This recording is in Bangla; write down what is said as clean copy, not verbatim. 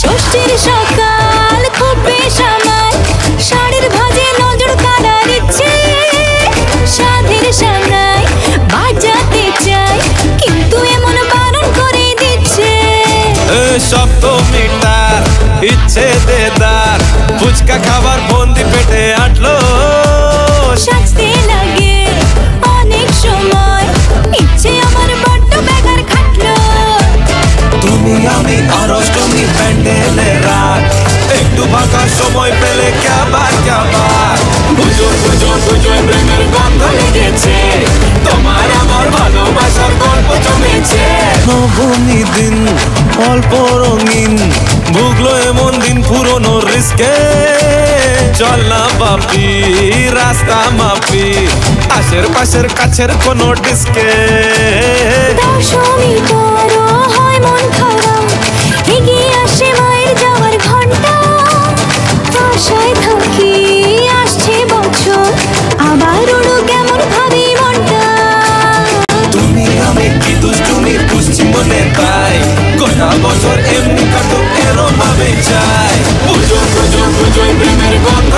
ষষ্ঠীর সকাল খুব বেসামাল, শাড়ির ভাজে নজর কাড়া দিচ্ছে, সাধের সামনায় বাজাতে চাই কিন্তু এমন বারণ করে দিচ্ছে। সপ্তমীটার ইচ্ছে দেদার, ফুচকা খাবার বন্দি পেটে আটলো, সাজতে লাগে অনেক সময়, ইচ্ছে আমার বড্ড বেগার খাটলো। তুমি আমি আর অষ্টমী প্যান্ডেলে রাত, একটু ফাঁকা সময় পেলে কাবার পুজোয় পুজোয় পুজোয় প্রেমের গন্ধ লেগেছে, তোমার আমার ভালোবাসার গল্প জমেছে। নবমী দিন অল্প রঙিন, ভুগলো এমন দিন পুরনো রিস্কে, চল না বাপি রাস্তা মাপি, আশের পাশের কাছের কোনো ডিস্কে। দশমী করো হয় মন খারাপ, এগিয়ে আসে মায়ের যাওয়ার ঘন্টা, আশায় থাকি আসছে বছর, আবার উড়ো কেমন ভাবি মনটা। তুমি আমি কি দুষ্টুমি বুঝছি মনে পাই, গোটা বছর এমনি কাটুক এরম ভাবে চাই, পুজো পুজো পুজোয় প্রেমের গন্ধ